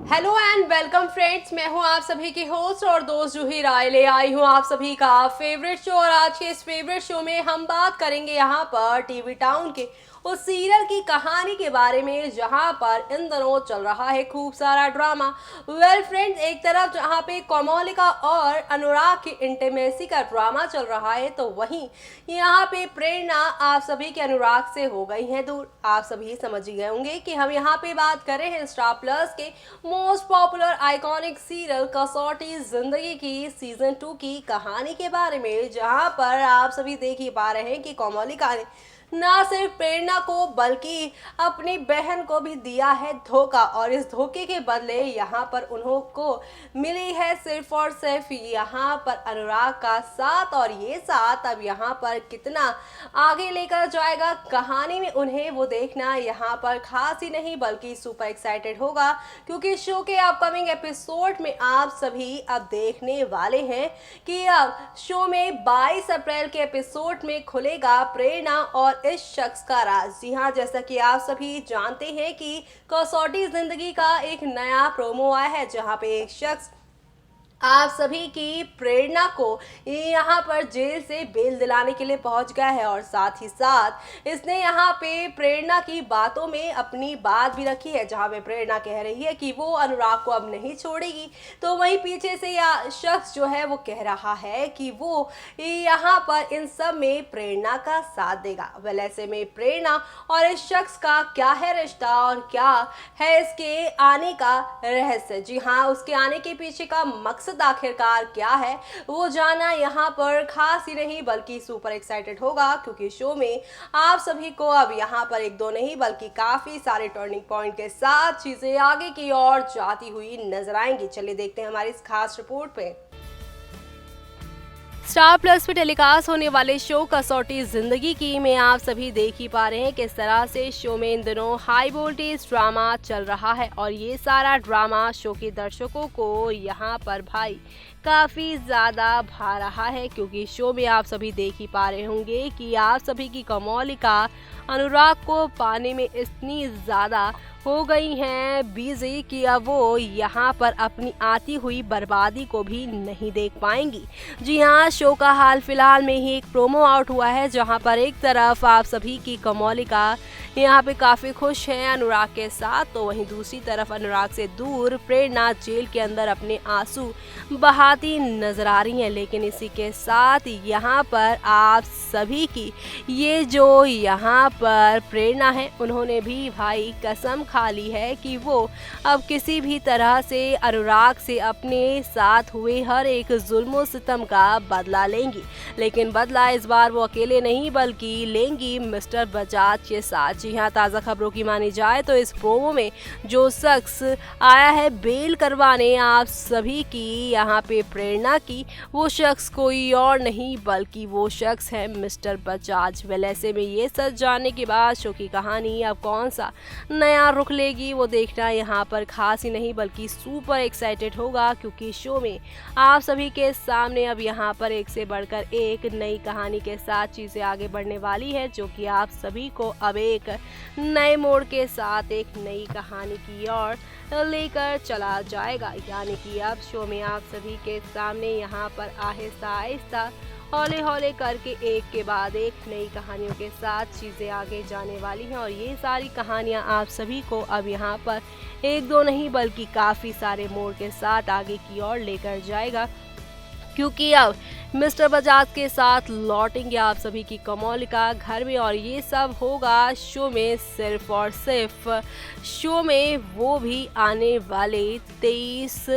Hello and welcome friends, मैं हूं आप सभी की होस्ट और दोस्त जूही राय। ले आई हूं आप सभी का फेवरेट शो और आज के इस फेवरेट शो में हम बात करेंगे यहां पर टीवी टाउन के उस सीरियल की कहानी के बारे में जहां पर इन दिनों चल रहा है खूब सारा ड्रामा। वेल फ्रेंड्स, एक तरफ जहां पे कोमोलिका और अनुराग की इंटीमेसी का ड्रामा चल रहा है तो वहीं यहाँ पे प्रेरणा आप सभी के अनुराग से हो गई है दूर। आप सभी समझ ही गए होंगे कि हम यहाँ पे बात कर रहे हैं स्टार प्लस के मोस्ट पॉपुलर आइकॉनिक सीरियल कसौटी जिंदगी की सीजन 2 की कहानी के बारे में, जहां पर आप सभी देख ही पा रहे हैं कि कोमोलिका ने ना सिर्फ प्रेरणा को बल्कि अपनी बहन को भी दिया है धोखा और इस धोखे के बदले यहाँ पर उन्हों को मिली है सिर्फ और सिर्फ यहाँ पर अनुराग का साथ। और ये साथ अब यहाँ पर कितना आगे लेकर जाएगा कहानी में उन्हें वो देखना यहाँ पर खास ही नहीं बल्कि सुपर एक्साइटेड होगा, क्योंकि शो के अपकमिंग एपिसोड में आप सभी अब देखने वाले हैं कि अब शो में 22 अप्रैल के एपिसोड में खुलेगा प्रेरणा और इस शख्स का राज। जी हाँ, जैसा कि आप सभी जानते हैं कि कसौटी जिंदगी का एक नया प्रोमो आया है जहां पे एक शख्स आप सभी की प्रेरणा को यहाँ पर जेल से बेल दिलाने के लिए पहुंच गया है और साथ ही साथ इसने यहाँ पे प्रेरणा की बातों में अपनी बात भी रखी है, जहाँ पे प्रेरणा कह रही है कि वो अनुराग को अब नहीं छोड़ेगी, तो वहीं पीछे से यह शख्स जो है वो कह रहा है कि वो यहाँ पर इन सब में प्रेरणा का साथ देगा। वेल ऐसे में प्रेरणा और इस शख्स का क्या है रिश्ता और क्या है इसके आने का रहस्य, जी हाँ उसके आने के पीछे का मकसद आखिरकार क्या है वो जाना यहाँ पर खास ही नहीं बल्कि सुपर एक्साइटेड होगा, क्योंकि शो में आप सभी को अब यहाँ पर एक दो नहीं बल्कि काफी सारे टर्निंग पॉइंट के साथ चीजें आगे की ओर जाती हुई नजर आएंगी। चलिए देखते हैं हमारी इस खास रिपोर्ट पे। स्टार प्लस पे टेलीकास्ट होने वाले शो कसौटी जिंदगी की में आप सभी देख ही पा रहे हैं किस तरह से शो में इन दिनों हाई वोल्टेज ड्रामा चल रहा है और ये सारा ड्रामा शो के दर्शकों को यहाँ पर भाई काफ़ी ज़्यादा भा रहा है, क्योंकि शो में आप सभी देख ही पा रहे होंगे कि आप सभी की कोमोलिका अनुराग को पाने में इतनी ज़्यादा हो गई हैं बिजी कि अब वो यहाँ पर अपनी आती हुई बर्बादी को भी नहीं देख पाएंगी। जी हाँ, शो का हाल फिलहाल में ही एक प्रोमो आउट हुआ है जहाँ पर एक तरफ आप सभी की कोमोलिका यहाँ पे काफ़ी खुश हैं अनुराग के साथ, तो वहीं दूसरी तरफ अनुराग से दूर प्रेरणा जेल के अंदर अपने आंसू बहाती नजर आ रही हैं। लेकिन इसी के साथ यहाँ पर आप सभी की ये जो यहाँ पर प्रेरणा है उन्होंने भी भाई कसम खा ली है कि वो अब किसी भी तरह से अनुराग से अपने साथ हुए हर एक जुल्म सितम का बदला लेंगी। लेकिन बदला इस बार वो अकेले नहीं बल्कि लेंगी मिस्टर बजाज के साथ। जी हाँ, ताज़ा खबरों की मानी जाए तो इस प्रोमो में जो शख्स आया है बेल करवाने आप सभी की यहाँ पे प्रेरणा की, वो शख्स कोई और नहीं बल्कि वो शख्स है मिस्टर बजाज। वेल ऐसे में ये सच जानने के बाद शो की कहानी अब कौन सा नया रुख लेगी वो देखना यहाँ पर खास ही नहीं बल्कि सुपर एक्साइटेड होगा, क्योंकि शो में आप सभी के सामने अब यहाँ पर एक से बढ़कर एक नई कहानी के साथ चीज़ें आगे बढ़ने वाली है, जो कि आप सभी को अब एक नए मोड़ के साथ एक नई कहानी की ओर लेकर चला जाएगा। यानी कि अब शो में आप सभी के सामने यहाँ पर आहिस्ता आहिस्ता हौले हौले करके एक के बाद एक नई कहानियों के साथ चीज़ें आगे जाने वाली हैं और ये सारी कहानियाँ आप सभी को अब यहाँ पर एक दो नहीं बल्कि काफ़ी सारे मोड़ के साथ आगे की ओर लेकर जाएगा, क्योंकि अब मिस्टर बजाज के साथ लौटेंगे आप सभी की कोमोलिका घर में और ये सब होगा शो में सिर्फ और सिर्फ शो में वो भी आने वाले 23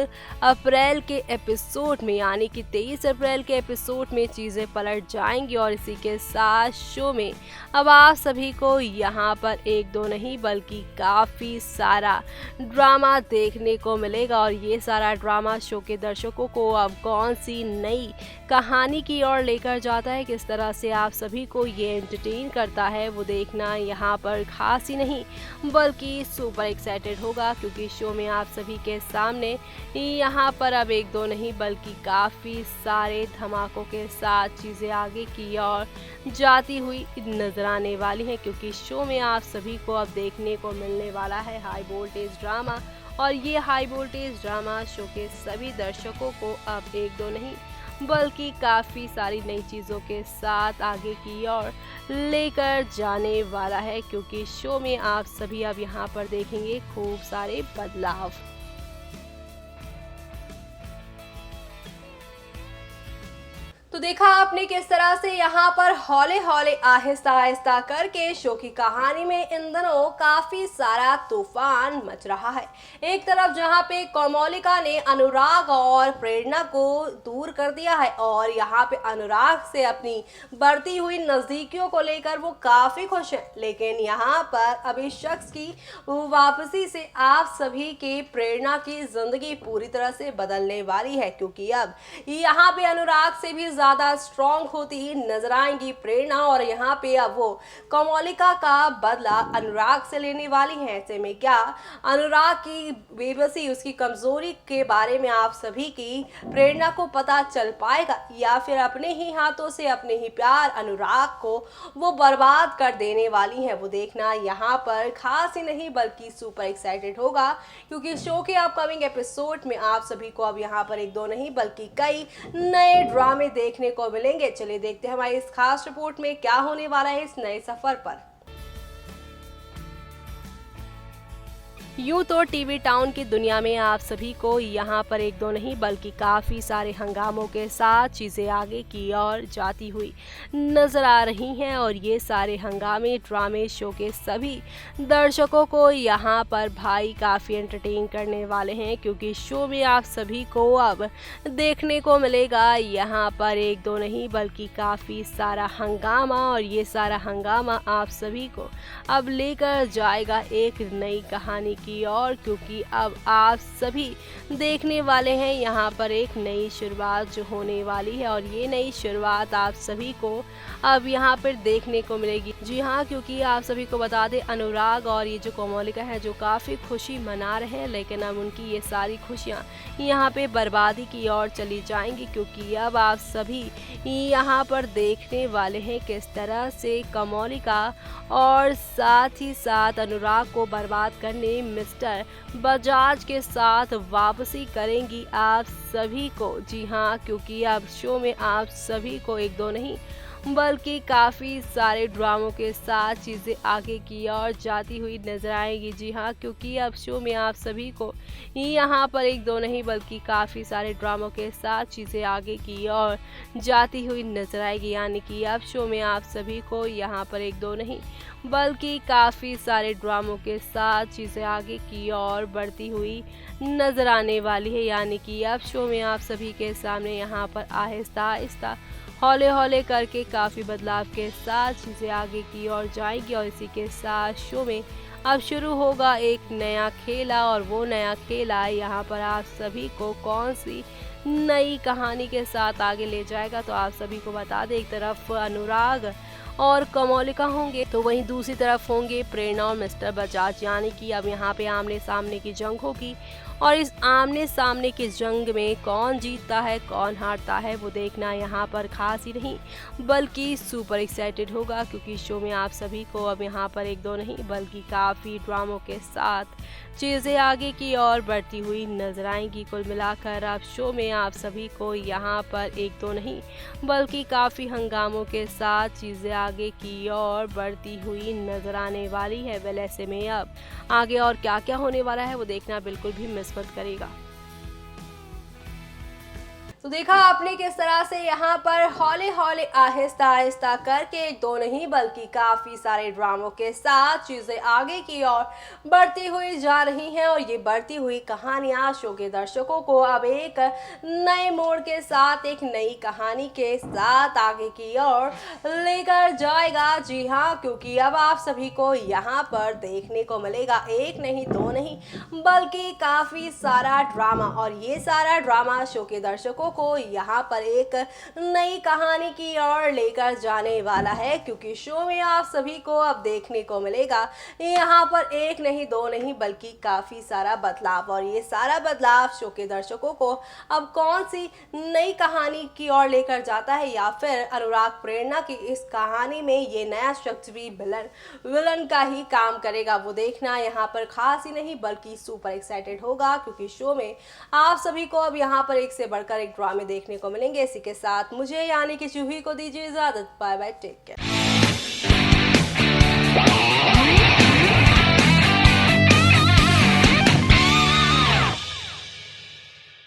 अप्रैल के एपिसोड में, यानी कि 23 अप्रैल के एपिसोड में चीज़ें पलट जाएंगी। और इसी के साथ शो में अब आप सभी को यहाँ पर एक दो नहीं बल्कि काफ़ी सारा ड्रामा देखने को मिलेगा और ये सारा ड्रामा शो के दर्शकों को अब कौन सी नई कहानी की ओर लेकर जाता है, किस तरह से आप सभी को ये एंटरटेन करता है वो देखना यहाँ पर खास ही नहीं बल्कि सुपर एक्साइटेड होगा, क्योंकि शो में आप सभी के सामने यहाँ पर अब एक दो नहीं बल्कि काफ़ी सारे धमाकों के साथ चीज़ें आगे की ओर जाती हुई नजर आने वाली हैं, क्योंकि शो में आप सभी को अब देखने को मिलने वाला है हाई वोल्टेज ड्रामा और ये हाई वोल्टेज ड्रामा शो के सभी दर्शकों को अब एक दो नहीं बल्कि काफ़ी सारी नई चीज़ों के साथ आगे की ओर लेकर जाने वाला है, क्योंकि शो में आप सभी अब यहाँ पर देखेंगे खूब सारे बदलाव। तो देखा आपने किस तरह से यहाँ पर हौले हौले आहिस्ता आहिस्ता करके शो की कहानी में इन दिनों काफी सारा तूफान मच रहा है। एक तरफ जहाँ पे कोमोलिका ने अनुराग और प्रेरणा को दूर कर दिया है और यहाँ पे अनुराग से अपनी बढ़ती हुई नजदीकियों को लेकर वो काफी खुश है, लेकिन यहाँ पर अब इस शख्स की वापसी से आप सभी के प्रेरणा की जिंदगी पूरी तरह से बदलने वाली है, क्योंकि अब यहाँ पे अनुराग से भी ज्यादा स्ट्रॉन्ग होती नजर आएंगी प्रेरणा और यहाँ पे अब वो कोमोलिका का बदला अनुराग से लेने वाली हैं। ऐसे में क्या अनुराग की बेबसी, उसकी कमजोरी के बारे में आप सभी की प्रेरणा को पता चल पाएगा, या फिर अपने ही हाथों से अपने ही प्यार अनुराग को वो बर्बाद कर देने वाली है? वो देखना यहाँ पर खास ही नहीं बल्कि सुपर एक्साइटेड होगा, क्योंकि शो के अपकमिंग एपिसोड में आप सभी को अब यहाँ पर एक दो नहीं बल्कि कई नए ड्रामे देखने को मिलेंगे। चलिए देखते हैं हमारी इस खास रिपोर्ट में क्या होने वाला है इस नए सफर पर। यूं तो टीवी टाउन की दुनिया में आप सभी को यहाँ पर एक दो नहीं बल्कि काफ़ी सारे हंगामों के साथ चीज़ें आगे की ओर जाती हुई नज़र आ रही हैं, और ये सारे हंगामे ड्रामे शो के सभी दर्शकों को यहाँ पर भाई काफ़ी एंटरटेन करने वाले हैं, क्योंकि शो में आप सभी को अब देखने को मिलेगा यहाँ पर एक दो नहीं बल्कि काफ़ी सारा हंगामा, और ये सारा हंगामा आप सभी को अब लेकर जाएगा एक नई कहानी की ओर, क्योंकि अब आप सभी देखने वाले हैं यहाँ पर एक नई शुरुआत जो होने वाली है, और ये नई शुरुआत आप सभी को अब यहाँ पर देखने को मिलेगी। जी हाँ, क्योंकि आप सभी को बता दें अनुराग और ये जो कोमोलिका है जो काफ़ी खुशी मना रहे हैं, लेकिन अब उनकी ये सारी खुशियाँ यहाँ पे बर्बादी की ओर चली जाएंगी, क्योंकि अब आप सभी यहाँ पर देखने वाले हैं किस तरह से कोमोलिका और साथ ही साथ अनुराग को बर्बाद करने मिस्टर बजाज के साथ वापसी करेंगी आप सभी को। जी हाँ, क्योंकि अब शो में आप सभी को एक दो नहीं बल्कि काफ़ी सारे ड्रामों के साथ चीज़ें आगे की ओर जाती हुई नजर आएंगी। जी हाँ, क्योंकि अब शो में आप सभी को यहाँ पर एक दो नहीं बल्कि काफ़ी सारे ड्रामों के साथ चीज़ें आगे की ओर जाती हुई नजर आएगी, यानी कि अब शो में आप सभी को यहाँ पर एक दो नहीं बल्कि काफ़ी सारे ड्रामों के साथ चीज़ें आगे की ओर बढ़ती हुई नजर आने वाली है, यानी कि अब शो में आप सभी के सामने यहाँ पर आहिस्ता आहिस्ता हौले हौले करके काफ़ी बदलाव के साथ चीज़ें आगे की ओर जाएंगी, और इसी के साथ शो में अब शुरू होगा एक नया खेला, और वो नया खेला यहाँ पर आप सभी को कौन सी नई कहानी के साथ आगे ले जाएगा। तो आप सभी को बता दें, एक तरफ अनुराग और कोमोलिका होंगे तो वहीं दूसरी तरफ होंगे प्रेरणा और मिस्टर बजाज, यानी कि अब यहाँ पे आमने सामने की जंग होगी, और इस आमने सामने की जंग में कौन जीतता है कौन हारता है वो देखना यहाँ पर खास ही नहीं बल्कि सुपर एक्साइटेड होगा, क्योंकि शो में आप सभी को अब यहाँ पर एक दो नहीं बल्कि काफ़ी ड्रामों के साथ चीज़ें आगे की ओर बढ़ती हुई नजर आएंगी। कुल मिलाकर अब शो में आप सभी को यहाँ पर एक दो नहीं बल्कि काफ़ी हंगामों के साथ चीज़ें आगे की ओर बढ़ती हुई नजर आने वाली है। वेल ऐसे में अब आगे और क्या क्या होने वाला है वो देखना बिल्कुल भी मिस मत करेगा। तो देखा आपने किस तरह से यहाँ पर हौले हौले आहिस्ता आहिस्ता करके एक दो नहीं बल्कि काफ़ी सारे ड्रामों के साथ चीज़ें आगे की ओर बढ़ती हुई जा रही हैं, और ये बढ़ती हुई कहानियाँ शो के दर्शकों को अब एक नए मोड़ के साथ एक नई कहानी के साथ आगे की ओर लेकर जाएगा। जी हाँ, क्योंकि अब आप सभी को यहाँ पर देखने को मिलेगा एक नहीं दो नहीं बल्कि काफ़ी सारा ड्रामा, और ये सारा ड्रामा शो के दर्शकों को यहाँ पर एक नई कहानी की ओर लेकर जाने वाला है, क्योंकि शो में आप सभी को अब देखने को मिलेगा यहाँ पर एक नहीं दो नहीं बल्कि काफी सारा बदलाव। और ये सारा बदलाव शो के दर्शकों को अब कौन सी नई कहानी की ओर लेकर जाता है, या फिर अनुराग प्रेरणा की इस कहानी में ये नया शख्स भी विलन का ही काम करेगा, वो देखना यहाँ पर खास ही नहीं बल्कि सुपर एक्साइटेड होगा, क्योंकि शो में आप सभी को अब यहाँ पर एक से बढ़कर एक ड्रामे देखने को मिलेंगे। इसी के साथ मुझे यानी कि जूही को दीजिए इजाजत। Bye bye, take care.